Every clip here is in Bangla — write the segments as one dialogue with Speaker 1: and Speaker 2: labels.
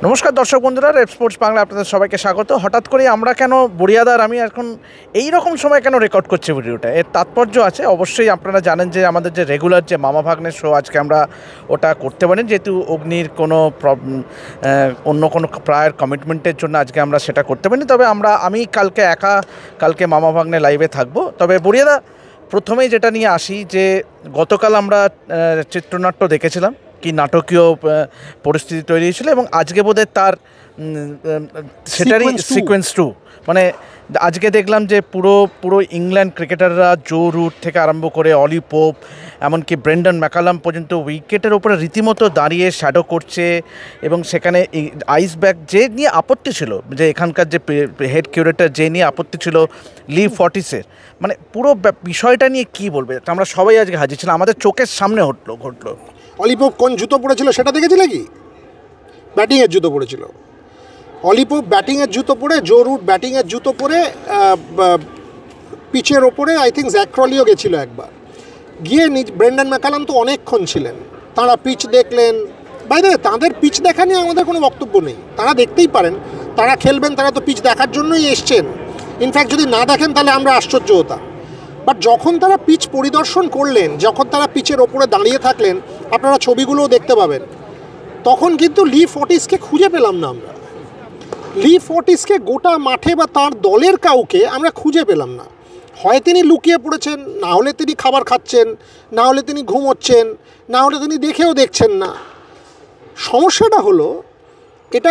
Speaker 1: নমস্কার দর্শক বন্ধুরা, রেড স্পোর্টস বাংলা আপনাদের সবাইকে স্বাগত। হঠাৎ করে আমরা কেন বুড়িয়াদার আমি এখন এই রকম সময় কেন রেকর্ড করছি ভিডিওটা, এর তাৎপর্য আছে। অবশ্যই আপনারা জানেন যে আমাদের যে রেগুলার যে মামা ভাগ্নের শো, আজকে আমরা ওটা করতে পারি যেহেতু অগ্নির কোনো অন্য কোনো প্রায়ের কমিটমেন্টের জন্য আজকে আমরা সেটা করতে পারিনি। তবে আমি কালকে মামা ভাগ্নে লাইভে থাকবো। তবে বুড়িয়াদা, প্রথমেই যেটা নিয়ে আসি যে গতকাল আমরা চিত্রনাট্য দেখেছিলাম, কি নাটকীয় পরিস্থিতি তৈরি হয়েছিল, এবং আজকে বোধহয় তার সেটারই সিকোয়েন্স 2। মানে আজকে দেখলাম যে পুরো ইংল্যান্ড ক্রিকেটাররা, জো রুট থেকে আরম্ভ করে অলি পোপ, এমনকি ব্রেন্ডন ম্যাকালাম পর্যন্ত উইকেটের ওপরে রীতিমতো দাঁড়িয়ে শ্যাডো করছে। এবং সেখানে আইস ব্যাগ যে নিয়ে আপত্তি ছিল, যে এখানকার যে হেড কিউরেটর যে নিয়ে আপত্তি ছিল লি ফর্টিসের, মানে পুরো বিষয়টা নিয়ে কি বলবে? আমরা সবাই আজকে হাজির ছিলাম, আমাদের চোখের সামনে ঘটলো।
Speaker 2: অলিপোপ কোন জুতো পরেছিল সেটা দেখেছিলে কি? ব্যাটিংয়ের জুতো পরেছিল। অলিপোপ ব্যাটিংয়ের জুতো পরে, জো রুট ব্যাটিংয়ের জুতো পরে পিচের ওপরে আই থিঙ্ক জ্যাক ক্রলিও গেছিলো একবার, গিয়ে ব্রেন্ডন ম্যাকালাম তো অনেকক্ষণ ছিলেন। তাঁরা পিচ দেখলেন। বাইরে তাঁদের পিচ দেখা নিয়ে আমাদের কোনো বক্তব্য নেই, তারা দেখতেই পারেন, তারা খেলবেন, তারা তো পিচ দেখার জন্যই এসছেন। ইনফ্যাক্ট যদি না দেখেন তাহলে আমরা আশ্চর্য হতাম। বাট যখন তারা পিচ পরিদর্শন করলেন, যখন তারা পিচের ওপরে দাঁড়িয়ে থাকলেন, আপনারা ছবিগুলোও দেখতে পাবেন, তখন কিন্তু লি ফর্টিসকে খুঁজে পেলাম না আমরা। লি ফর্টিসকে গোটা মাঠে বা তার দলের কাউকে আমরা খুঁজে পেলাম না। হয় তিনি লুকিয়ে পড়েছেন, না হলে তিনি খাবার খাচ্ছেন, না হলে তিনি ঘুমোচ্ছেন, না হলে তিনি দেখেও দেখছেন না। সমস্যাটা হলো এটা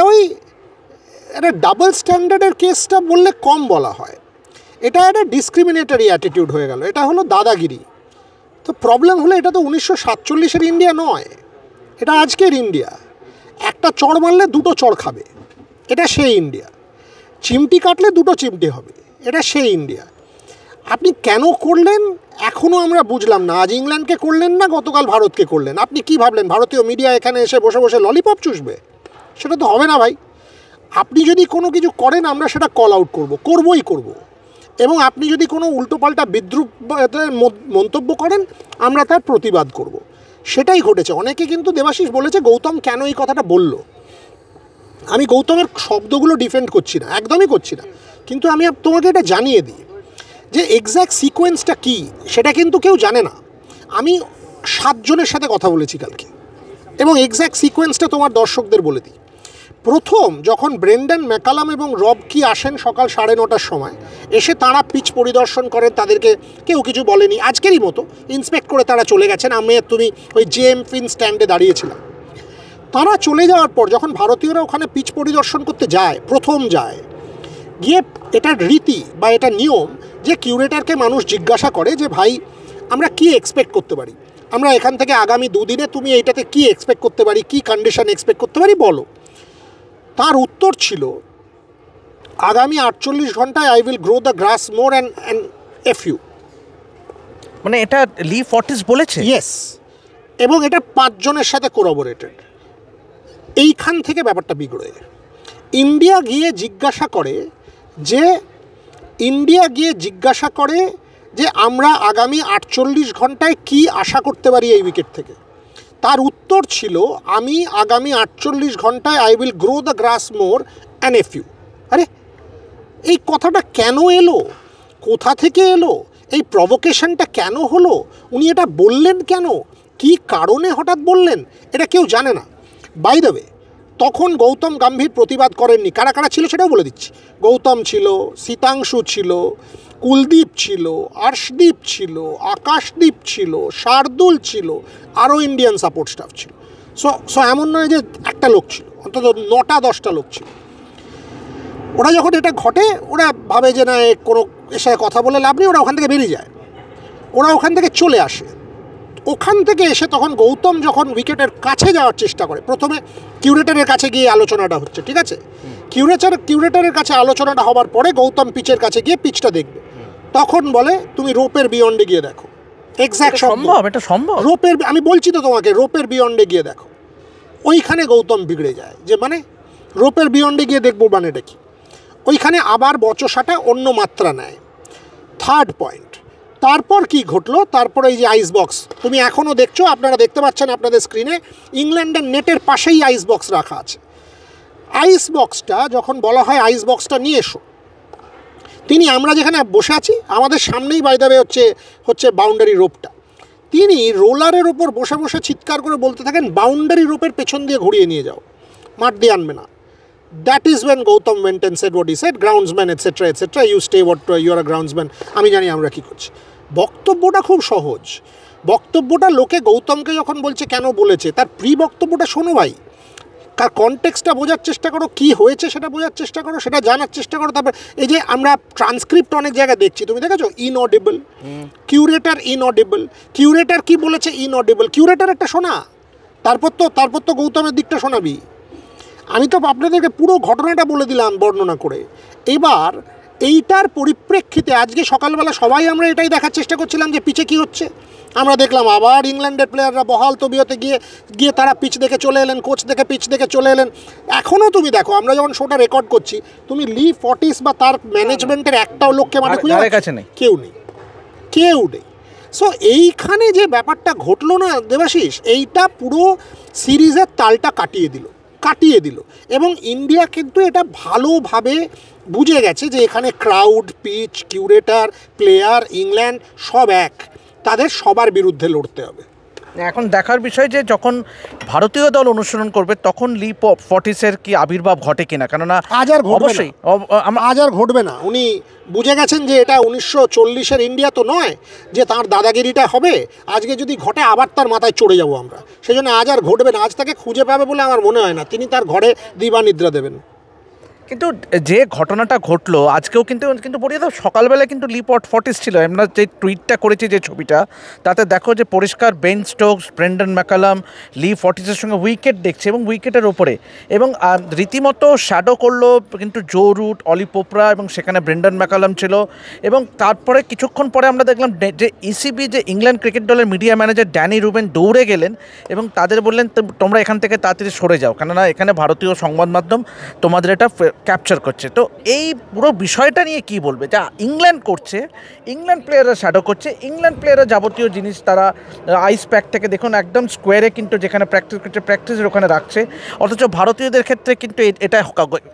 Speaker 2: একটা ডাবল স্ট্যান্ডার্ডের কেসটা বললে কম বলা হয়। এটা একটা ডিসক্রিমিনেটরি অ্যাটিটিউড হয়ে গেল, এটা হলো দাদাগিরি। তো প্রবলেম হলো এটা তো 1947-এর ইন্ডিয়া নয়, এটা আজকের ইন্ডিয়া। একটা চড় মারলে দুটো চড় খাবে, এটা সেই ইন্ডিয়া। চিমটি কাটলে দুটো চিমটি হবে, এটা সেই ইন্ডিয়া। আপনি কেন করলেন এখনও আমরা বুঝলাম না। আজ ইংল্যান্ডকে করলেন না, গতকাল ভারতকে করলেন। আপনি কি ভাবলেন ভারতীয় মিডিয়া এখানে এসে বসে বসে ললিপপ চুষবে? সেটা তো হবে না ভাই। আপনি যদি কোনো কিছু করেন আমরা সেটা কল আউট করবই করব। এবং আপনি যদি কোনো উল্টোপাল্টা বিদ্রুপ মন্তব্য করেন আমরা তার প্রতিবাদ করব। সেটাই ঘটেছে। অনেকে কিন্তু দেবাশিস বলেছে গৌতম কেন এই কথাটা বলল। আমি গৌতমের শব্দগুলো ডিফেন্ড করছি না, একদমই করছি না, কিন্তু আমি তোমাকে এটা জানিয়ে দিই যে এক্স্যাক্ট সিকোয়েন্সটা কী সেটা কিন্তু কেউ জানে না। আমি 7 জনের সাথে কথা বলেছি কালকে, এবং এক্স্যাক্ট সিকোয়েন্সটা তোমার দর্শকদের বলে দিই। প্রথম যখন ব্রেন্ডন ম্যাকালাম এবং রব কি আসেন সকাল 9:30টার সময়, এসে তারা পিচ পরিদর্শন করেন, তাদেরকে কেউ কিছু বলেনি, আজকেরই মতো ইন্সপেক্ট করে তারা চলে গেছেন। আমি আর তুমি ওই জেএম ফিন স্ট্যান্ডে দাঁড়িয়েছিলাম। তারা চলে যাওয়ার পর যখন ভারতীয়রা ওখানে পিচ পরিদর্শন করতে যায়, প্রথম যায়, গিয়ে এটা রীতি বা এটা নিয়ম যে কিউরেটারকে মানুষ জিজ্ঞাসা করে যে ভাই আমরা কি এক্সপেক্ট করতে পারি, আমরা এখান থেকে আগামী 2 দিনে তুমি এইটাতে কি এক্সপেক্ট করতে পারি, কি কন্ডিশন এক্সপেক্ট করতে পারি বলো। তার উত্তর ছিল আগামী 48 ঘন্টায় I will grow the grass more and F U.
Speaker 1: মানে এটা লি ফর্টিস বলেছে?
Speaker 2: ইয়েস, এবং এটা 5 জনের সাথে কোরাবোরেটেড। এইখান থেকে ব্যাপারটা বিগড়ে ইন্ডিয়া গিয়ে জিজ্ঞাসা করে যে আমরা আগামী 48 ঘন্টায় কি আশা করতে পারি এই উইকেট থেকে। তার উত্তর ছিল আমি আগামী 48 ঘন্টায় I will grow the grass more and F U. আরে এই কথাটা কেন এলো, কোথা থেকে এলো, এই প্রভোকেশনটা কেন হলো, উনি এটা বললেন কেন, কি কারণে হঠাৎ বললেন, এটা কেউ জানে না। বাই দ্য ওয়ে, তখন গৌতম গম্ভীর প্রতিবাদ করেননি। কারা কারা ছিল সেটাও বলে দিচ্ছি। গৌতম ছিল, শীতাংশু ছিল, কুলদীপ ছিল, আর্শদীপ ছিল, আকাশদীপ ছিল, শার্দুল ছিল, আরও ইন্ডিয়ান সাপোর্ট স্টাফ ছিল। সো এমন নয় যে একটা লোক ছিল, অন্তত 9-10টা লোক ছিল। ওরা যখন এটা ঘটে ওরা ভাবে যে না কোনো এর সাথে কথা বলে লাভ নেই, ওরা ওখান থেকে বেরিয়ে যায়, ওরা ওখান থেকে চলে আসে। ওখান থেকে এসে তখন গৌতম যখন উইকেটের কাছে যাওয়ার চেষ্টা করে, প্রথমে কিউরেটারের কাছে গিয়ে আলোচনাটা হচ্ছে, ঠিক আছে, কিউরেটারের কাছে আলোচনাটা হবার পরে গৌতম পিচের কাছে গিয়ে পিচটা দেখবে, তখন বলে তুমি রোপের বিয়ন্ডে গিয়ে দেখো। এক্স্যাক্ট
Speaker 1: সম্ভব, এটা সম্ভব।
Speaker 2: রোপের, আমি বলছি তো তোমাকে, রোপের বিয়ন্ডে গিয়ে দেখো। ওইখানে গৌতম বিগড়ে যায় যে মানে রোপের বিয়ন্ডে গিয়ে দেখবো মানে এটা কি। ওইখানে আবার বচসাটা অন্য মাত্রা নেয়। থার্ড পয়েন্ট, তারপর কি ঘটলো, তারপরে এই যে আইস বক্স তুমি এখনও দেখছো, আপনারা দেখতে পাচ্ছেন আপনাদের স্ক্রিনে, ইংল্যান্ডের নেটের পাশেই আইস বক্স রাখা আছে। আইস বক্সটা যখন বলা হয় আইস বক্সটা নিয়ে এসো, তিনি আমরা যেখানে বসে আছি আমাদের সামনেই বাই দ্য ওয়ে হচ্ছে বাউন্ডারি রোপটা, তিনি রোলারের ওপর বসে বসে চিৎকার করে বলতে থাকেন বাউন্ডারি রোপের পেছন দিয়ে ঘুরিয়ে নিয়ে যাও, মাঠ দিয়ে আনবে না। That is when Gautam went and said what he said, groundsman etcetera etcetera, you stay what you are a groundsman। আমি জানি আমরা কী করছি। বক্তব্যটা খুব সহজ, বক্তব্যটা লোকে গৌতমকে যখন বলছে কেন বলেছে, তার প্রি বক্তব্যটা শোনো ভাই, তার কনটেক্সটটা বোঝার চেষ্টা করো, কী হয়েছে সেটা বোঝার চেষ্টা করো, সেটা জানার চেষ্টা করো। তারপর এই যে আমরা ট্রান্সক্রিপ্ট অনেক জায়গায় দেখছি, তুমি দেখেছো ইনঅডিবল, কিউরেটার ইনঅডিবল, কিউরেটার কি বলেছে ইনঅডিবল, কিউরেটার একটা শোনা, তারপর তো গৌতমের দিকটা শোনাবি। আমি তো আপনাদেরকে পুরো ঘটনাটা বলে দিলাম বর্ণনা করে। এবার এইটার পরিপ্রেক্ষিতে আজকে সকালবেলা সবাই আমরা এটাই দেখার চেষ্টা করছিলাম যে পিচে কী হচ্ছে। আমরা দেখলাম আবার ইংল্যান্ডের প্লেয়াররা বহাল তবিয়তে গিয়ে তারা পিচ দেখে চলে এলেন, কোচ দেখে পিচ দেখে চলে এলেন। এখনও তুমি দেখো, আমরা যখন শোটা রেকর্ড করছি, তুমি লি ফর্টিস বা তার ম্যানেজমেন্টের একটাও লোককে মানে খুঁজে কেউ নেই। সো এইখানে যে ব্যাপারটা ঘটলো না দেবাশিস, এইটা পুরো সিরিজের তালটা কাটিয়ে দিল এবং ইন্ডিয়া কিন্তু এটা ভালোভাবে বুঝে গেছে যে এখানে crowd, pitch, curator, player, England সব এক, তাদের সবার বিরুদ্ধে লড়তে হবে।
Speaker 1: এখন দেখার বিষয় যে যখন ভারতীয় দল অনুসরণ করবে তখন লি ফর্টিসের কি আবির্ভাব ঘটে কিনা, কেননা
Speaker 2: আজ আর ঘটবে না। উনি বুঝে গেছেন যে এটা 1940-এর ইন্ডিয়া তো নয় যে তার দাদাগিরিটা হবে, আজকে যদি ঘটে আবার তার মাথায় চড়ে যাব আমরা, সেই জন্য আজ আর ঘটবে না। আজ তাকে খুঁজে পাবে বলে আমার মনে হয় না, তিনি তার ঘরে দিবানিদ্রা দেবেন।
Speaker 1: কিন্তু যে ঘটনাটা ঘটলো আজকেও কিন্তু পড়িয়ে দাও, সকালবেলা কিন্তু লি ফর্টিস ছিল। আমরা যে টুইটটা করেছি, যে ছবিটা, তাতে দেখো যে পরিষ্কার বেন স্টোকস, ব্রেন্ডন ম্যাকালাম লি ফর্টিসের সঙ্গে উইকেট দেখছে এবং উইকেটের ওপরে, এবং রীতিমতো শ্যাডো করলো কিন্তু জো রুট, অলি পোপরা এবং সেখানে ব্রেন্ডন ম্যাকালাম ছিল। এবং তারপরে কিছুক্ষণ পরে আমরা দেখলাম যে ইসিবি, যে ইংল্যান্ড ক্রিকেট দলের মিডিয়া ম্যানেজার ড্যানি রুবেন দৌড়ে গেলেন এবং তাদের বললেন তোমরা এখান থেকে তাড়াতাড়ি সরে যাও, কেননা এখানে ভারতীয় সংবাদ মাধ্যম তোমাদের এটা ক্যাপচার করছে। তো এই পুরো বিষয়টা নিয়ে কি বলবে, যা ইংল্যান্ড করছে, ইংল্যান্ড প্লেয়াররা শ্যাডো করছে, ইংল্যান্ড প্লেয়াররা যাবতীয় জিনিস তারা আইস প্যাক থেকে দেখুন একদম স্কোয়ারে কিন্তু যেখানে প্র্যাকটিস করছে প্র্যাকটিসের ওখানে রাখছে, অথচ ভারতীয়দের ক্ষেত্রে কিন্তু এটা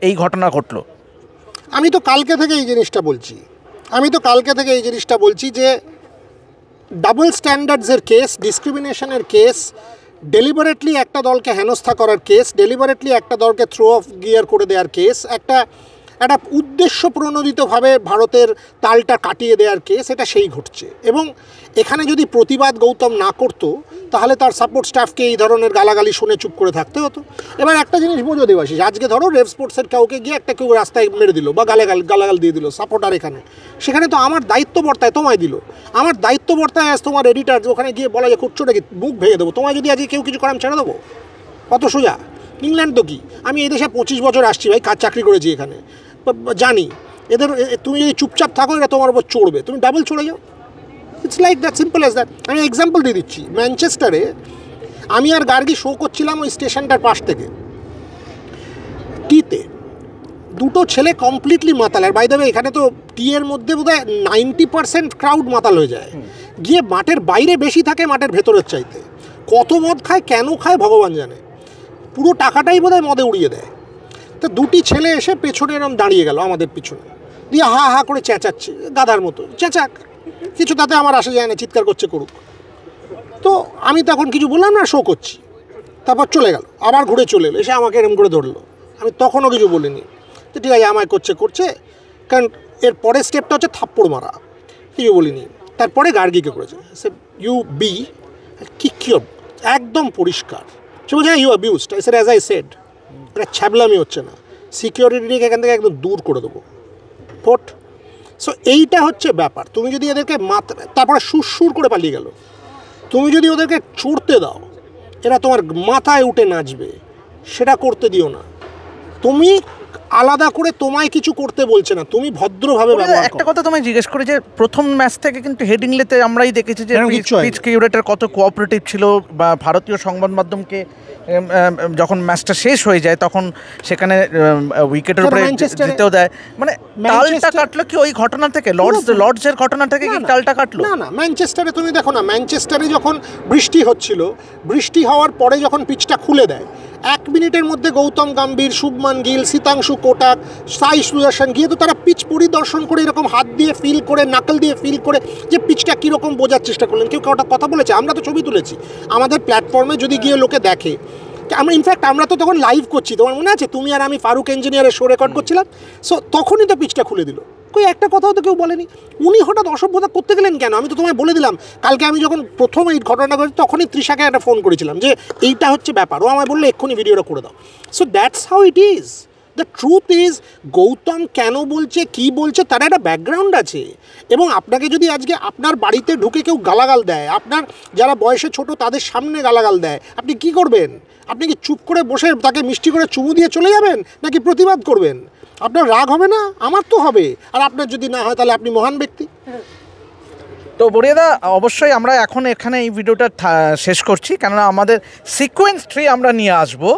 Speaker 1: এই ঘটনা ঘটলো।
Speaker 2: আমি তো কালকে থেকে এই জিনিসটা বলছি যে ডাবল স্ট্যান্ডার্ডসের কেস, ডিসক্রিমিনেশনের কেস, ডেলিবারেটলি একটা দলকে হেনস্থা করার কেস, ডেলিবারেটলি একটা দলকে থ্রো অফ গিয়ার করে দেওয়ার কেস, একটা উদ্দেশ্য প্রণোদিতভাবে ভারতের তালটা কাটিয়ে দেওয়ার কেস, এটা সেই ঘটছে। এবং এখানে যদি প্রতিবাদ গৌতম না করতো তাহলে তার সাপোর্ট স্টাফকে এই ধরনের গালাগালি শুনে চুপ করে থাকতে হতো। এবার একটা জিনিস বোঝো দেবাশিস, আজকে ধরো রেভ স্পোর্টসের কাউকে গিয়ে কেউ রাস্তায় মেরে দিল বা গালাগাল দিয়ে দিল সাপোর্টার, সেখানে তো আমার দায়িত্ব বর্তায় তোমায় দিল, আমার দায়িত্ব বর্তায় আজ তোমার এডিটার ওখানে গিয়ে বলা যে খুঁজছো নাকি, মুখ ভেঙে দেবো, তোমায় যদি আজকে কেউ কিছু করে আমি ছেড়ে দেবো? কত সোজা। ইংল্যান্ড তো কি, আমি এই দেশে 25 বছর আসছি ভাই, চাকরি করেছি এখানে, জানি এদের, তুমি যদি চুপচাপ থাকো এরা তোমার উপর চড়বে, তুমি ডাবল চড়ে যাও। It's like that, simple as that. আমি এক্সাম্পল দিয়ে দিচ্ছি, ম্যানচেস্টারে আমি আর গার্গি শো করছিলাম ওই স্টেশনটার পাশ থেকে, টিতে দুটো ছেলে কমপ্লিটলি মাতাল। আর বাই দ্য ওয়ে এখানে তো টিয়ের মধ্যে বোধহয় 90% ক্রাউড মাতাল হয়ে যায়, গিয়ে মাঠের বাইরে বেশি থাকে মাঠের ভেতরের চাইতে। কত মদ খায়, কেন খায় ভগবান জানে, পুরো টাকাটাই বোধহয় মদে উড়িয়ে দেয়। তো দুটি ছেলে এসে পেছনে এরম দাঁড়িয়ে গেল আমাদের পিছনে, দিয়ে হা হা করে চেঁচাচ্ছে, গাধার মতো চেঁচাক, কিছু তাতে আমার আসে যায় না, চিৎকার করছে করুক। তো আমি তখন কিছু বললাম না, শো করছি। তারপর চলে গেল, আবার ঘুরে চলে এলো, এসে আমাকে এরম করে ধরলো। আমি তখনও কিছু বলিনি, তো ঠিক আছে আমায় করছে, কারণ এর পরের স্টেপটা হচ্ছে থাপ্পড় মারা, কিছু বলিনি। তারপরে গার্গিকে করেছে, সে ইউ বি কি একদম পরিষ্কার, সে বলছে you abused. I said as I said, এটা ছ্যাবলামি হচ্ছে না, সিকিউরিটিকে এখান থেকে একদম দূর করে দেবো ফোট। সো এইটা হচ্ছে ব্যাপার। তুমি যদি এদেরকে তারপরে সুর করে পালিয়ে গেল, তুমি যদি ওদেরকে চড়তে দাও এরা তোমার মাথায় উঠে নাচবে, সেটা করতে দিও না। তুমি আলাদা করে তোমায় কিছু করতে বলছে না, তুমি ভদ্রভাবে ব্যবহার করো।
Speaker 1: একটা কথা তোমায় জিজ্ঞেস করি যে প্রথম ম্যাচ থেকে কিন্তু হেডিংলেতে আমরাই দেখেছি যে পিচ কিউরেটর কত কোঅপারেটিভ ছিল, বা ভারতীয় সংবাদ মাধ্যমকে যখন ম্যাচটা শেষ হয়ে যায় তখন সেখানে উইকেটের উপরে জিতেও দেয়, মানে তালটা কাটলো কি ওই ঘটনা থেকে, লর্ডসের ঘটনা থেকে কি তালটা কাটলো?
Speaker 2: না না, ম্যানচেস্টারে তুমি দেখো না, ম্যানচেস্টারে যখন বৃষ্টি হচ্ছিল, বৃষ্টি হওয়ার পরে যখন পিচটা খুলে দেয়, 1 মিনিটের মধ্যে গৌতম গম্ভীর, শুভমান গিল, শীতাংশু কোটাক, সাই সুদর্শন গিয়ে তো তারা পিচ পরিদর্শন করে এরকম হাত দিয়ে ফিল করে, নাকল দিয়ে ফিল করে যে পিচটা কীরকম বোঝার চেষ্টা করলেন। কেউ কথা বলেছে? আমরা তো ছবি তুলেছি আমাদের প্ল্যাটফর্মে, যদি গিয়ে লোকে দেখে। আমরা ইনফ্যাক্ট আমরা তো তখন লাইভ করছি, তোমার মনে আছে? তুমি আর আমি ফারুক ইঞ্জিনিয়ারের শো রেকর্ড করছিলাম, সো তখনই তো পিচটা খুলে দিল। কই একটা কথাও তো কেউ বলেনি। উনি হঠাৎ অসভ্যতা করতে গেলেন কেন? আমি তো তোমায় বলে দিলাম কালকে, আমি যখন প্রথম এই ঘটনাটা করেছি তখনই তৃষাকে একটা ফোন করেছিলাম যে এইটা হচ্ছে ব্যাপার, ও আমায় বললো এক্ষুনি ভিডিওটা করে দাও। So that's how it is. The truth is, Gautam কেন বলছে, কি বলছে, তার একটা ব্যাকগ্রাউন্ড আছে। এবং আপনাকে যদি আজকে আপনার বাড়িতে ঢুকে কেউ গালাগাল দেয়, আপনার যারা বয়সে ছোট তাদের সামনে গালাগাল দেয়, আপনি কি করবেন? আপনি কি চুপ করে বসে তাকে মিষ্টি করে চুমু দিয়ে চলে যাবেন, নাকি প্রতিবাদ করবেন? আপনার রাগ হবে না? আমার তো হবে। আর আপনার যদি না হয় তাহলে আপনি মহান ব্যক্তি।
Speaker 1: তো বড়িয়াদা, অবশ্যই আমরা এখন এখানে এই ভিডিওটা শেষ করছি, কেননা আমাদের সিকোয়েন্স 3 আমরা নিয়ে আসবো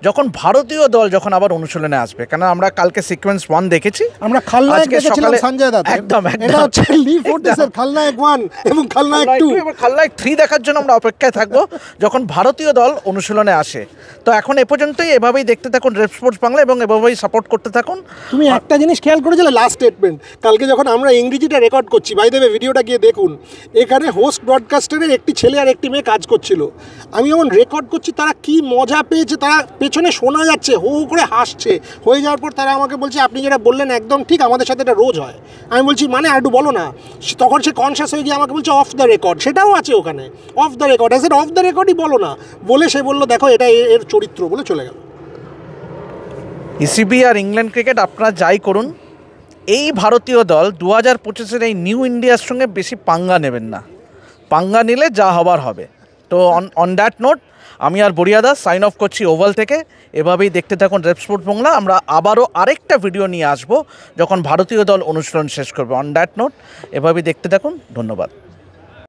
Speaker 1: যখন ভারতীয় দল যখন আবার অনুশীলনে আসবে। কেন আমরা কালকে সিকোয়েন্স 1 দেখেছি,
Speaker 2: আমরা খালনায়ক দেখেছিলাম সঞ্জয় দত্ত,
Speaker 1: একদম
Speaker 2: এটা হচ্ছে লি ফোর্টিসের খালনায়ক 1 এবং খালনায়ক 2
Speaker 1: এবং খালনায়ক 3 দেখার জন্য আমরা অপেক্ষায় থাকবো যখন ভারতীয় দল অনুশীলনে আসে। তো এখন এ পর্যন্তই, এভাবেই দেখতে থাকুন রেড স্পোর্টস বাংলা এবং এভাবেই সাপোর্ট করতে থাকুন।
Speaker 2: তুমি একটা জিনিস খেয়াল করেছিলে, লাস্ট স্টেটমেন্ট কালকে যখন আমরা ইংরেজিটা রেকর্ড করছি, বাই দ্য ওয়ে ভিডিওটা গিয়ে দেখুন, এখানে হোস্ট ব্রডকাস্টারের একটি ছেলে আর একটি মেয়ে কাজ করছিল। আমি যখন রেকর্ড করছি তারা কি মজা পেয়েছে, তারা পেছনে শোনা যাচ্ছে হো হো করে হাসছে। হয়ে যাওয়ার পর তারা আমাকে বলছে আপনি যেটা বললেন একদম ঠিক, আমাদের সাথে এটা রোজ হয়। আমি বলছি মানে আর একটু বলো না। তখন সে কনসিয়াস হয়ে গিয়ে আমাকে বলছে অফ দ্য রেকর্ড, সেটাও আছে ওখানে, অফ দ্য রেকর্ড। এসে অফ দ্য রেকর্ডই বলো না বলে সে বললো দেখো এটা এর চরিত্র, বলে চলে গেল।
Speaker 1: ইসিবি আর ইংল্যান্ড ক্রিকেট আপনারা যাই করুন, এই ভারতীয় দল 2025-এর এই নিউ ইন্ডিয়ার সঙ্গে বেশি পাঙ্গা নেবেন না, পাঙ্গা নিলে যা হবার হবে। তো অন দ্যাট নোট আমি আর বড়িয়াদা সাইন অফ করছি ওভাল থেকে। এভাবেই দেখতে থাকুন রেড স্পোর্টস বাংলা। আমরা আবারও আরেকটা ভিডিও নিয়ে আসবো যখন ভারতীয় দল অনুশীলন শেষ করবে। অন দ্যাট নোট এভাবেই দেখতে থাকুন, ধন্যবাদ।